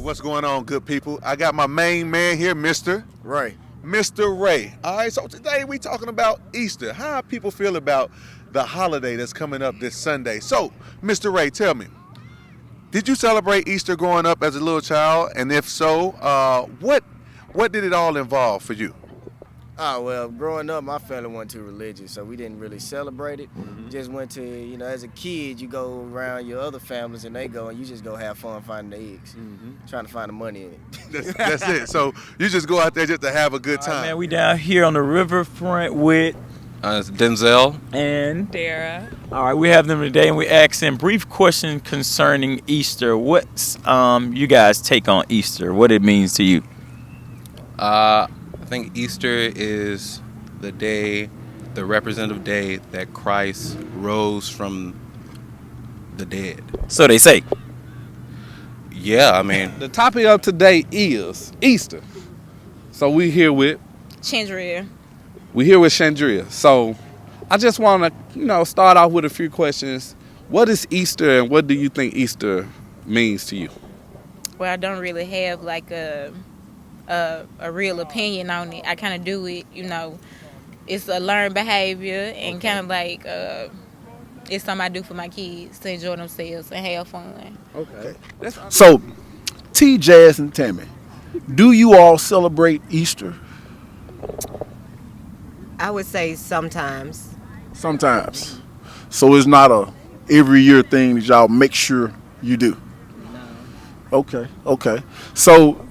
what's going on, good people? I got my main man here, Mr. Ray. Mr. Ray. All right, so today we talking about Easter. How people feel about the holiday that's coming up this Sunday. So, Mr. Ray, tell me, did you celebrate Easter growing up as a little child? And if so, what did it all involve for you? Well, growing up, my family wasn't too religious, so we didn't really celebrate it. Just went to, as a kid, you go around your other families and they go, and you just go have fun finding the eggs, trying to find the money in it. That's it. So you just go out there just to have a good time. Man, we down here on the riverfront with Denzel and Dara. All right, we have them today, and we asking brief question concerning Easter. What's you guys' take on Easter? What it means to you? I think Easter is the day, the representative day that Christ rose from the dead. So they say. Yeah, I mean, The topic of today is Easter. So we here with Chandria. Chandria. So I just want to, start off with a few questions. What is Easter and what do you think Easter means to you? Well, I don't really have like a real opinion on it. I kind of do it, it's a learned behavior and kind of like it's something I do for my kids to enjoy themselves and have fun. Okay. So, T, Jazz, and Tammy, do you all celebrate Easter? I would say sometimes. Sometimes. So it's not a every year thing that y'all make sure you do? No. Okay. So,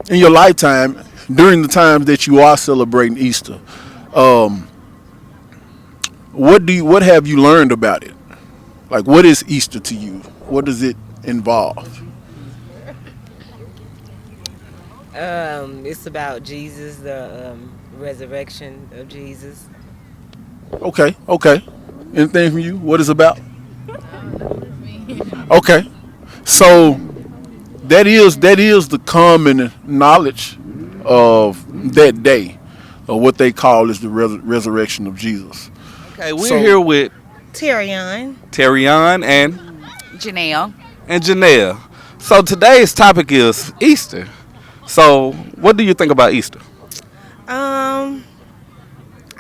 in your lifetime, during the times that you are celebrating Easter, what have you learned about it? Like, what is Easter to you? What does it involve? It's about Jesus, the resurrection of Jesus. Okay. Anything from you? What is it about? Okay. So that is the common knowledge of that day, of what they call is the resurrection of Jesus. Okay, we're here with Terrion and Janelle. So today's topic is Easter. So what do you think about Easter?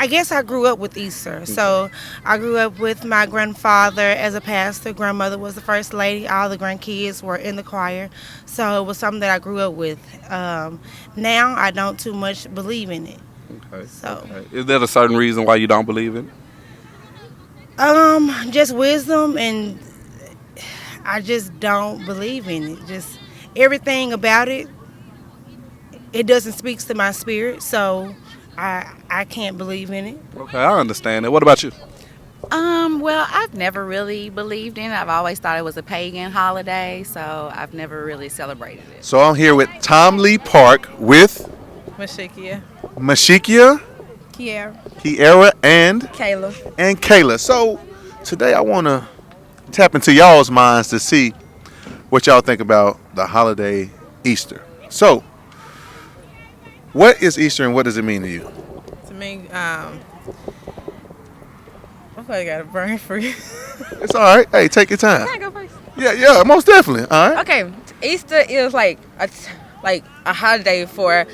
I guess I grew up with Easter. So I grew up with my grandfather as a pastor. Grandmother was the first lady. All the grandkids were in the choir. So it was something that I grew up with. Now I don't too much believe in it. Okay. So Is there a certain reason why you don't believe in it? just wisdom, and I just don't believe in it. Just everything about it, it doesn't speak to my spirit. So I can't believe in it. Okay, I understand that. What about you? Well, I've never really believed in it. I've always thought it was a pagan holiday, so I've never really celebrated it. So I'm here with Tom Lee Park with Mashikia. Kiara, and Kayla. So today I want to tap into y'all's minds to see what y'all think about the holiday Easter. So, what is Easter and what does it mean to you? To me, I probably got a brain freeze. It's all right. Hey, take your time. Can I go first? Yeah, most definitely. All right. Okay, Easter is like a holiday for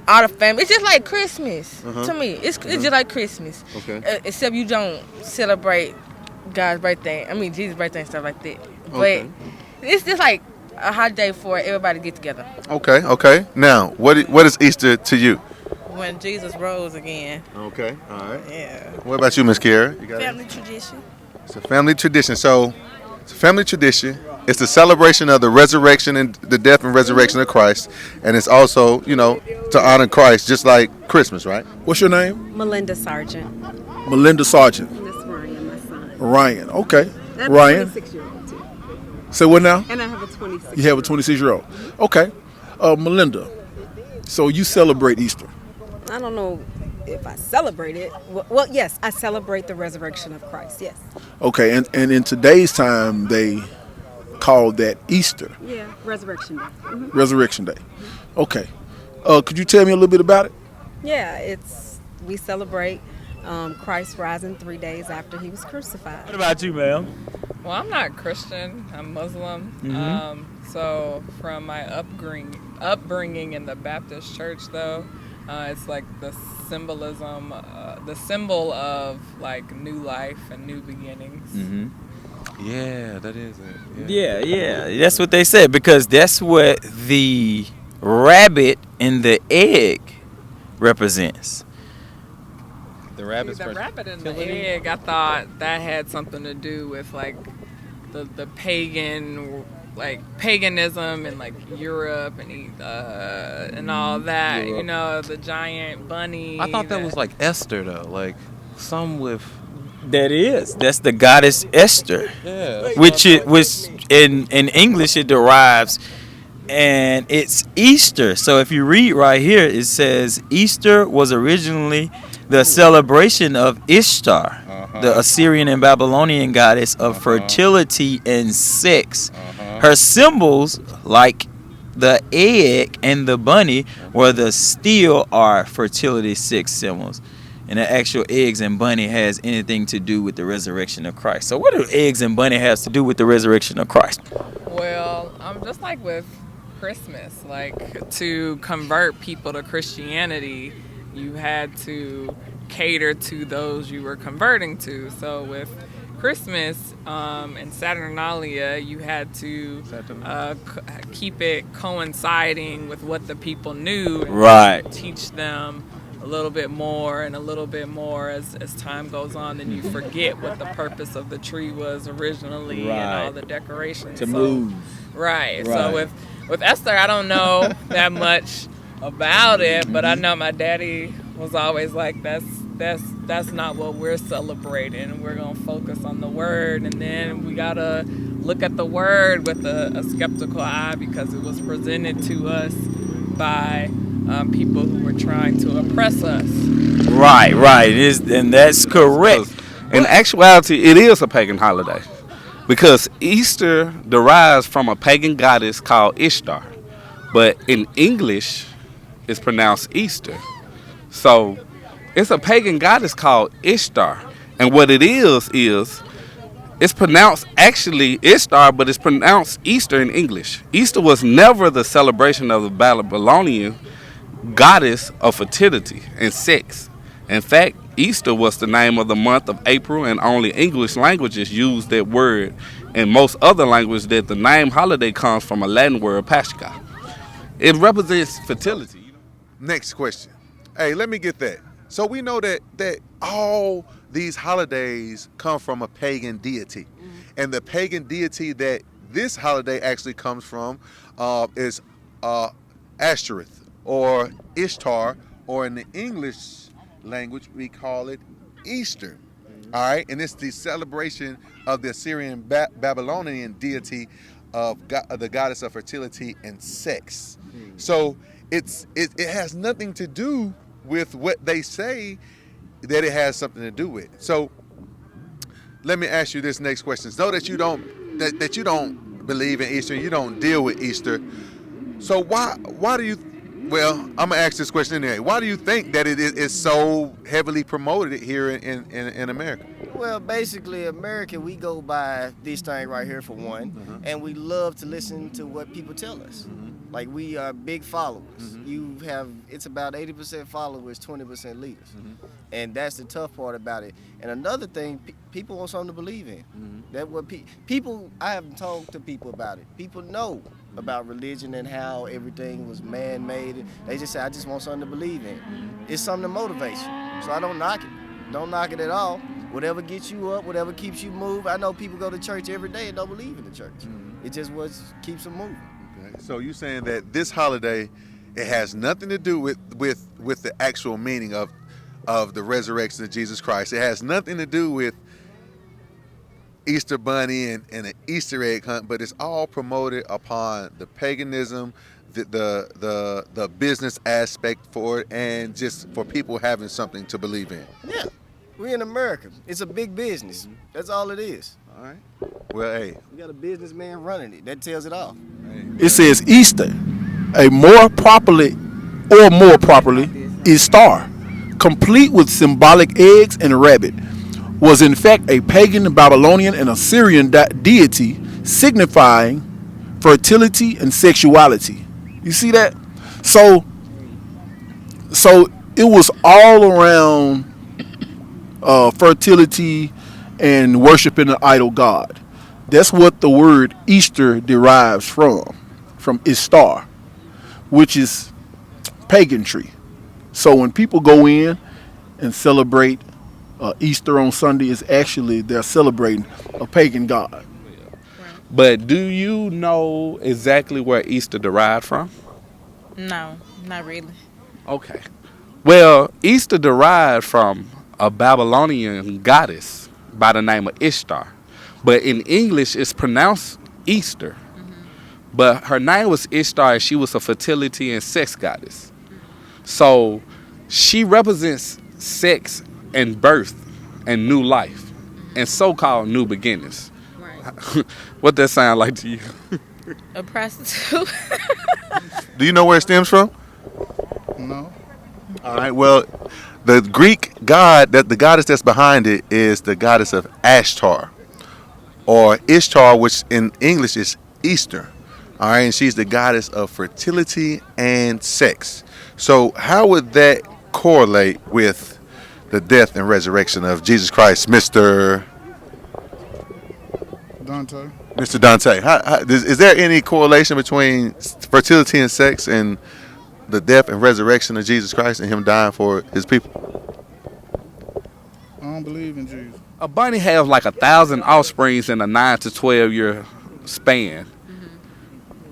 all the family. It's just like Christmas to me. It's just like Christmas. Okay. Except you don't celebrate God's birthday. I mean Jesus' birthday and stuff like that. Okay. But it's just like a holiday for everybody to get together. Okay. Now, what is Easter to you? When Jesus rose again. Okay. All right. Yeah. What about you, Miss Kiara? Family tradition. It's a family tradition. So, it's a family tradition. It's the celebration of the resurrection and the death and resurrection of Christ. And it's also, to honor Christ, just like Christmas, right? What's your name? Melinda Sargent. Melinda Sargent. And that's Ryan, my son. Ryan. Okay. That's Ryan. a 26-year-old too. Say what now? And I have a 26. You have a 26-year-old. Okay. Melinda, so you celebrate Easter. I don't know if I celebrate it. Well, yes, I celebrate the resurrection of Christ, yes. Okay, and in today's time, they call that Easter. Yeah, Resurrection Day. Resurrection Day. Okay. Could you tell me a little bit about it? Yeah, we celebrate Christ rising 3 days after he was crucified. What about you, ma'am? Well, I'm not Christian. I'm Muslim. So from my upbringing in the Baptist church, though, it's like the symbolism, the symbol of like new life and new beginnings. Mm-hmm. Yeah, that is it. Yeah. That's what they said, because that's what the rabbit in the egg represents. The rabbit's The rabbit in the egg, I thought that had something to do with like the pagan, like paganism and like Europe and all that. Europe. You know, the giant bunny. I thought that was like Esther though, like some with. That's the goddess Ishtar. Yeah. Which in English it derives, and it's Easter. So if you read right here, it says Easter was originally the celebration of Ishtar, the Assyrian and Babylonian goddess of fertility and sex. Her symbols, like the egg and the bunny, were the steel or fertility sex symbols. And the actual eggs and bunny has anything to do with the resurrection of Christ. So what do eggs and bunny has to do with the resurrection of Christ? Well, just like with Christmas, like to convert people to Christianity, you had to cater to those you were converting to. So with Christmas and Saturnalia, you had to keep it coinciding with what the people knew, and Right. teach them a little bit more as time goes on, and you forget what the purpose of the tree was originally and all the decorations. Right. So with Esther, I don't know that much about it, but I know my daddy was always like, that's not what we're celebrating. We're gonna focus on the word, and then we gotta look at the word with a skeptical eye, because it was presented to us by people who were trying to oppress us. Right. And that's correct. In actuality, it is a pagan holiday, because Easter derives from a pagan goddess called Ishtar, but in English, it's pronounced Easter. So it's a pagan goddess called Ishtar, and what it is it's pronounced actually Ishtar, but it's pronounced Easter in English. Easter was never the celebration of the Babylonian goddess of fertility and sex. In fact, Easter was the name of the month of April, and only English languages use that word. In most other languages, that the name holiday comes from a Latin word, Pascha. It represents fertility. Next question. Hey, let me get that. So we know that all these holidays come from a pagan deity. And the pagan deity that this holiday actually comes from is Ashtoreth, or Ishtar, or in the English language we call it Easter. All right, and it's the celebration of the Assyrian Babylonian deity of the goddess of fertility and sex. So it has nothing to do with what they say that it has something to do with. So let me ask you this next question. Know that you don't believe in Easter, you don't deal with Easter. So why do you? Well, I'm gonna ask this question anyway. Why do you think that it is so heavily promoted here in America? Well, basically, America, we go by this thing right here for one, and we love to listen to what people tell us. Like, we are big followers. It's about 80% followers, 20% leaders. And that's the tough part about it. And another thing, people want something to believe in. That what people, I haven't talked to people about it. People know about religion and how everything was man-made. They just say, I just want something to believe in. It's something to motivate you. So I don't knock it. Don't knock it at all. Whatever gets you up, whatever keeps you moving. I know people go to church every day and don't believe in the church. It just keeps them moving. Okay. So you're saying that this holiday, it has nothing to do with the actual meaning of the resurrection of Jesus Christ. It has nothing to do with Easter bunny and an Easter egg hunt, but it's all promoted upon the paganism, the business aspect for it, and just for people having something to believe in. Yeah, we're in America. It's a big business. That's all it is. All right. Well, hey, we got a businessman running it. That tells it all. It says Easter, more properly, Ishtar, complete with symbolic eggs and rabbit, was in fact a pagan Babylonian and Assyrian deity signifying fertility and sexuality. You see that? So it was all around fertility and worshiping an idol god. That's what the word Easter derives from Ishtar, which is paganry. So when people go in and celebrate Easter on Sunday, is actually they're celebrating a pagan god. But do you know exactly where Easter derived from? No, not really. Okay. Well, Easter derived from a Babylonian goddess by the name of Ishtar. But in English, it's pronounced Easter. But her name was Ishtar, and she was a fertility and sex goddess. So she represents sex and birth and new life and so-called new beginnings. Right. What that sound like to you? A prostitute. Do you know where it stems from? No. All right. Well, the Greek god, that the goddess that's behind it is the goddess of Ishtar, or Ishtar, which in English is Easter. All right, and she's the goddess of fertility and sex. So how would that correlate with the death and resurrection of Jesus Christ, Mr. Dante. Mr. Dante? Is there any correlation between fertility and sex and the death and resurrection of Jesus Christ and him dying for his people? I don't believe in Jesus. A bunny has like 1,000 offsprings in a 9 to 12 year span.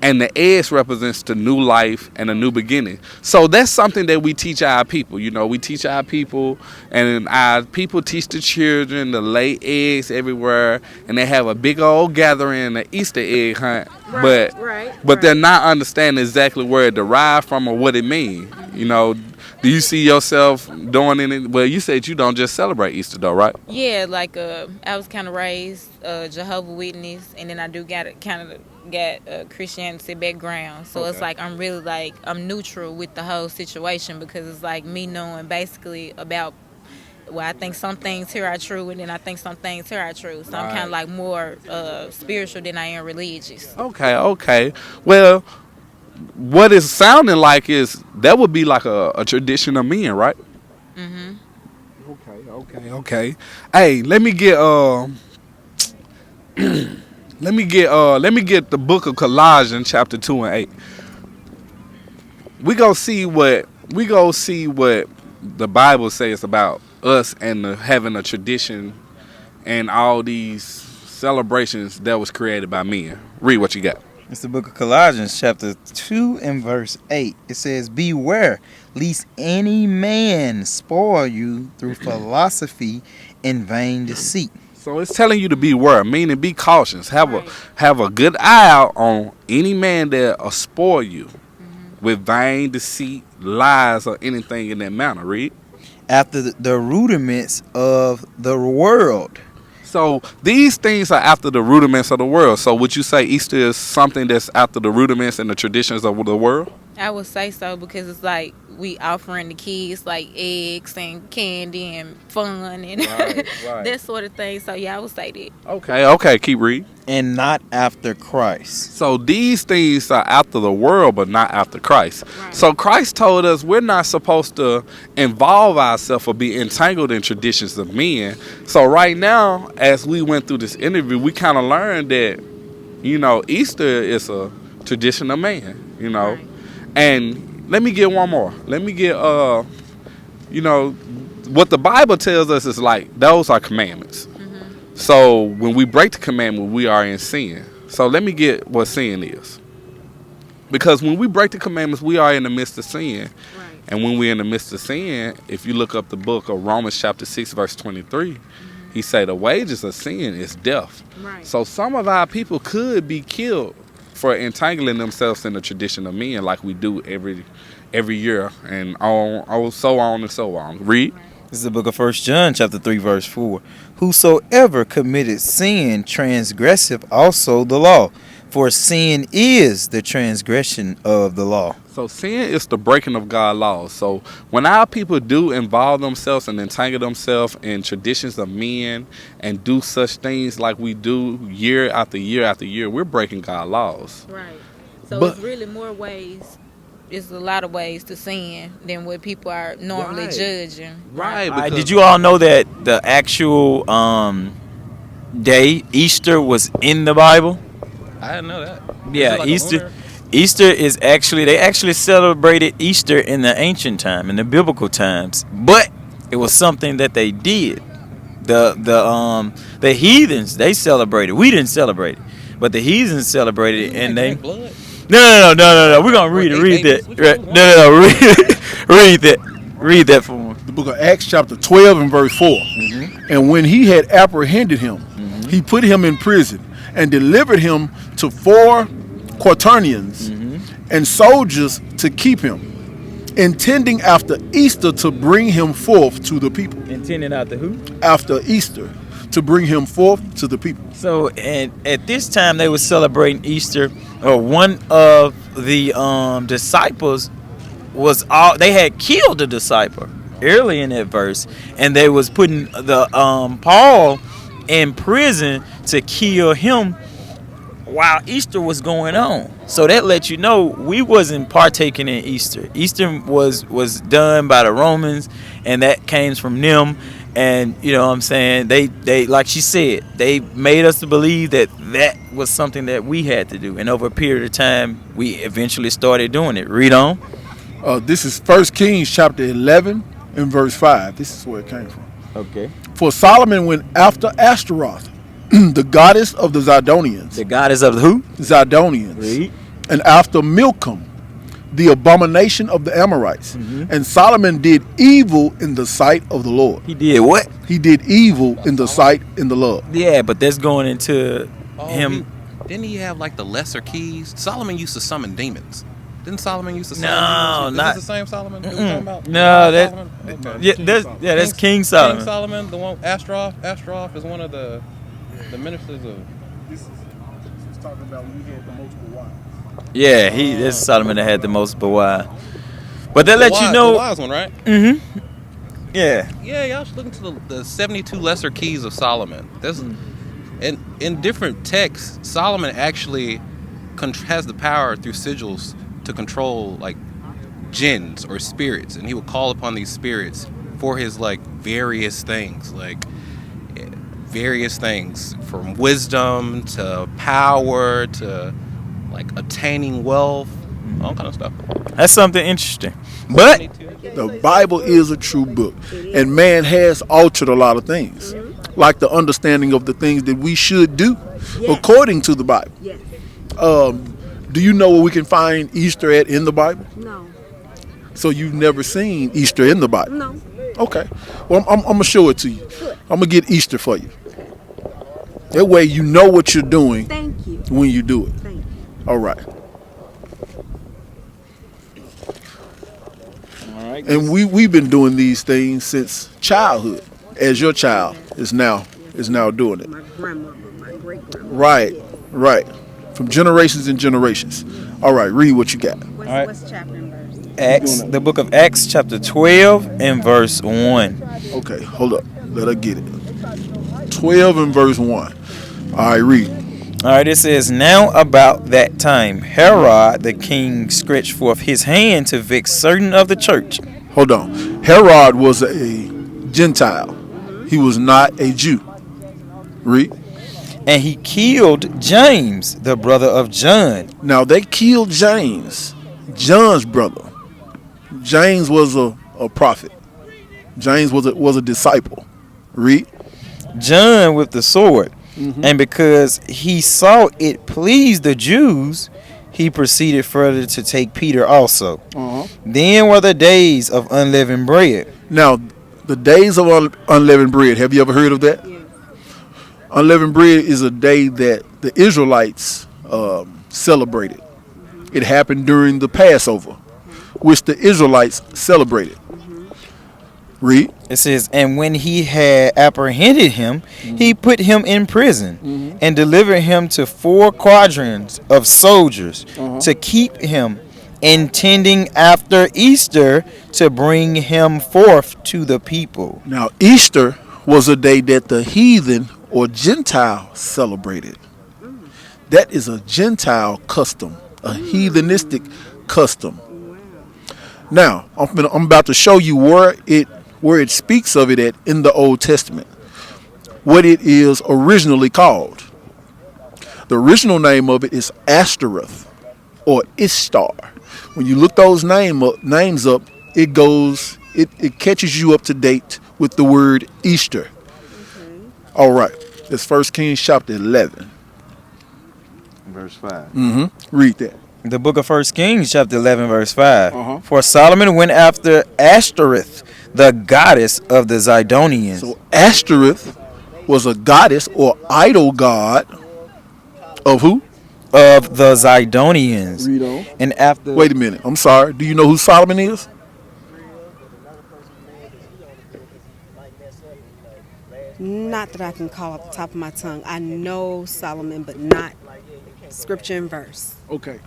And the eggs represents the new life and a new beginning. So that's something that we teach our people. You know, we teach our people, and our people teach the children to lay eggs everywhere, and they have a big old gathering, an Easter egg hunt. But they're not understanding exactly where it derived from or what it means. You know, do you see yourself doing it? Well, you said you don't just celebrate Easter though, right? Yeah, like I was kind of raised Jehovah's Witness, and then I do got a Christianity background, so it's like I'm really like I'm neutral with the whole situation, because it's like me knowing basically about, well, I think some things here are true, and then I think some things here are true. So I'm kind of like more spiritual than I am religious. Okay. Well, what it's sounding like is that would be like a tradition of men, right? Mhm. Okay. Hey, let me get let me get the book of Colossians chapter 2 and 8. We go see what the Bible says about us and having a tradition and all these celebrations that was created by men. Read what you got. It's the book of Colossians chapter 2 and verse 8. It says, "Beware, lest any man spoil you through philosophy and vain deceit." So it's telling you to beware, meaning be cautious. Have a good eye out on any man that will spoil you with vain deceit, lies, or anything in that manner. Read. After the rudiments of the world. So these things are after the rudiments of the world. So would you say Easter is something that's after the rudiments and the traditions of the world? I would say so, because it's like we offering the kids like eggs and candy and fun and that sort of thing. So yeah, I would say that. Okay, keep reading. And not after Christ. So these things are after the world, but not after Christ. Right. So Christ told us we're not supposed to involve ourselves or be entangled in traditions of men. So right now, as we went through this interview, we kind of learned that, you know, Easter is a tradition of man, you know. Right. And let me get one more. Let me get, you know, what the Bible tells us is like, those are commandments. Mm-hmm. So when we break the commandment, we are in sin. So let me get what sin is. Because when we break the commandments, we are in the midst of sin. Right. And when we're in the midst of sin, if you look up the book of Romans chapter 6, verse 23, he say the wages of sin is death. Right. So some of our people could be killed for entangling themselves in the tradition of men, like we do every year, and so on and so on. Read. This is the book of 1 John chapter 3 verse 4. Whosoever committed sin transgresseth also the law, For sin is the transgression of the law. So sin is the breaking of God's laws. So when our people do involve themselves and entangle themselves in traditions of men and do such things like we do year after year after year, we're breaking God's laws. Right. So But- it's really more ways. It's a lot of ways to sin than what people are normally Right. judging. Right. All right, did you all know that the actual day, Easter, was in the Bible? I didn't know that. Yeah, Is it like a Easter. lunar? Easter is they actually celebrated Easter in the ancient time, in the biblical times, but it was something that they did. The heathens, they celebrated. We didn't celebrate it, but the heathens celebrated it, and they. Blood? No. We're gonna read that. Right. No. Read that for me. The book of Acts chapter 12 and verse 4. And when he had apprehended him, he put him in prison and delivered him to 4 quaternions and soldiers to keep him, intending after Easter to bring him forth to the people. Intending after who? After Easter, to bring him forth to the people. So, and at this time they were celebrating Easter. One of the disciples they had killed the disciple early in that verse, and they was putting the Paul in prison to kill him while Easter was going on. So that lets you know we wasn't partaking in Easter. Easter was done by the Romans, and that came from them. And you know what I'm saying, they like she said, they made us to believe that was something that we had to do, and over a period of time we eventually started doing it. Read on. This is 1 Kings chapter 11 and verse 5. This is where it came from. Okay. For Solomon went after Ashtaroth, the goddess of the Zidonians. The goddess of who? Zidonians. Read. And after Milcom, the abomination of the Amorites. And Solomon did evil in the sight of the Lord. He did what? He did evil in the sight in the Lord. Yeah, but that's going into him. Didn't he have like the lesser keys? Solomon used to summon demons. Didn't Solomon used to summon No, demons? not Is this the same Solomon that we're talking about? No, Solomon? that's King Solomon. King Solomon, the one Ashtaroth. Ashtaroth is one of the ministers of. This is talking about when you had the multiple wives. Yeah, that's Solomon that had the most Bawai. But that let you know. The wise one, right? Yeah. Yeah, y'all should look into the 72 lesser keys of Solomon. There's in different texts, Solomon actually has the power through sigils to control like jinns or spirits, and he would call upon these spirits for his like various things from wisdom to power to like attaining wealth, all kind of stuff. That's something interesting. But the Bible is a true book, and man has altered a lot of things, like the understanding of the things that we should do according to the Bible. Do you know where we can find Easter in the Bible? No. So you've never seen Easter in the Bible? No. Okay. Well, I'm going to show it to you. I'm going to get Easter for you. That way you know what you're doing. Thank you. When you do it. Thank you. All right. And we've been doing these things since childhood, as your child is now doing it. My grandmother, my great grandmother. Right. From generations and generations. All right, read what you got. What's chapter and verse? Acts, the book of Acts, chapter 12 and verse 1. Okay, hold up. Let her get it. 12 and verse 1. All right, read. All right, it says, now about that time, Herod the king stretched forth his hand to vex certain of the church. Hold on. Herod was a Gentile. He was not a Jew. Read. And he killed James, the brother of John. Now they killed James, John's brother. James was a prophet. James was a disciple. Read. John with the sword. And because he saw it pleased the Jews, he proceeded further to take Peter also. Then were the days of unleavened bread. Now, the days of unleavened bread, have you ever heard of that? Yes. Unleavened bread is a day that the Israelites celebrated. It happened during the Passover, which the Israelites celebrated. Read. It says, and when he had apprehended him, he put him in prison and delivered him to 4 quadrants of soldiers to keep him, intending after Easter to bring him forth to the people. Now, Easter was a day that the heathen or Gentile celebrated. That is a Gentile custom, a heathenistic custom. Now, I'm about to show you where it speaks of it at in the Old Testament. What it is originally called. The original name of it is Ashtoreth or Ishtar. When you look those names up, it catches you up to date with the word Easter. All right. It's 1 Kings chapter 11. Verse 5. Read that. The book of 1 Kings, chapter 11, verse 5. For Solomon went after Ashtoreth, the goddess of the Zidonians. So Ashtoreth was a goddess or idol god of who? Of the Zidonians. Read on. And after. Wait a minute. I'm sorry. Do you know who Solomon is? Not that I can call off the top of my tongue. I know Solomon, but not scripture and verse. Okay.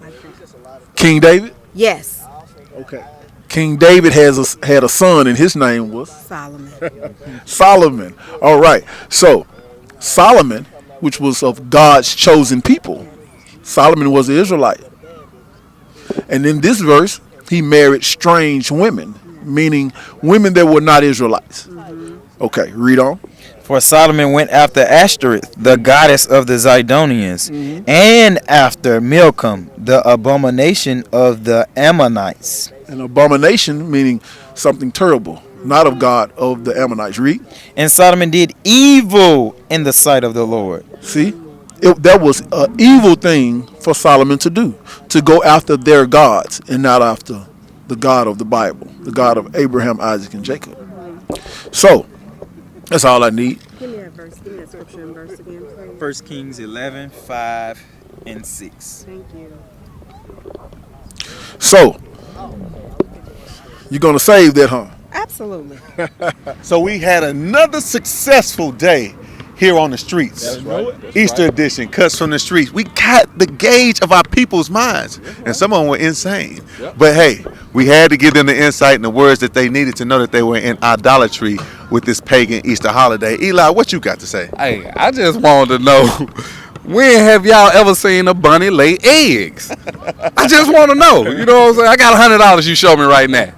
King David? Yes. Okay. King David had a son, and his name was? Solomon. Solomon. All right. So, Solomon, which was of God's chosen people, Solomon was an Israelite. And in this verse, he married strange women, meaning women that were not Israelites. Okay, read on. For Solomon went after Ashtoreth, the goddess of the Zidonians, and after Milcom, the abomination of the Ammonites. An abomination meaning something terrible, not of God, of the Ammonites. Read. And Solomon did evil in the sight of the Lord. See, that was an evil thing for Solomon to do, to go after their gods and not after the God of the Bible, the God of Abraham, Isaac, and Jacob. So, that's all I need. Give me that verse. Give me that scripture and verse again, please. 1 Kings 11, 5, and 6. Thank you. So, you're going to save that, huh? Absolutely. So we had another successful day here on the streets. That's right. Easter edition, cuts from the streets. We got the gauge of our people's minds, and some of them were insane. But hey, we had to give them the insight and the words that they needed to know that they were in idolatry with this pagan Easter holiday. Eli, what you got to say? Hey, I just wanted to know, when have y'all ever seen a bunny lay eggs? I just want to know. You know what I'm saying? I got $100 you show me right now.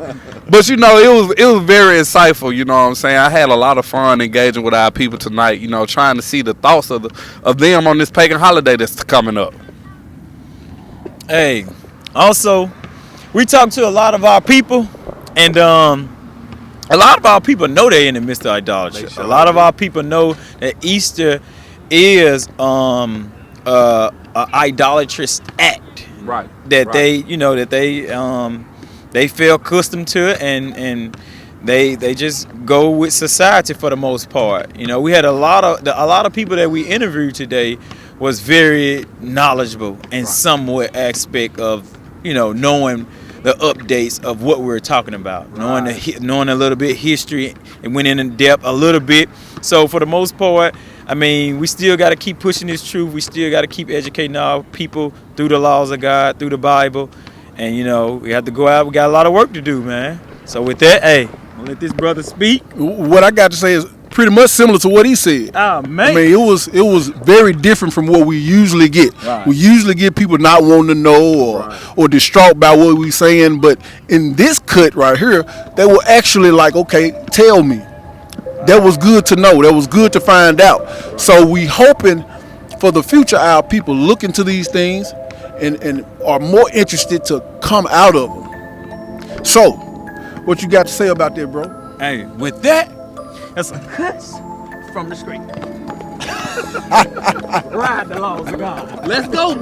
But you know, it was very insightful. You know what I'm saying? I had a lot of fun engaging with our people tonight. You know, trying to see the thoughts of them on this pagan holiday that's coming up. Hey, also, we talked to a lot of our people, and a lot of our people know they're in the midst of idolatry. A lot of our people know that Easter is an idolatrous act. Right. That they, you know, that they feel accustomed to it, and they just go with society for the most part. You know, we had a lot of people that we interviewed today was very knowledgeable in somewhat aspect of, you know, knowing the updates of what we were talking about, knowing a little bit history, and went in depth a little bit. So for the most part, I mean, we still got to keep pushing this truth. We still got to keep educating our people through the laws of God, through the Bible. And, you know, we have to go out. We got a lot of work to do, man. So with that, hey, I'll let this brother speak. What I got to say is pretty much similar to what he said. Oh, man. I mean, it was very different from what we usually get. Right. We usually get people not wanting to know or distraught by what we saying. But in this cut right here, they were actually like, okay, tell me. That was good to know. That was good to find out. So we hoping for the future our people look into these things and are more interested to come out of them. So, what you got to say about that, bro? Hey, with that, that's some cuts from the street. Ride the laws of God. Let's go.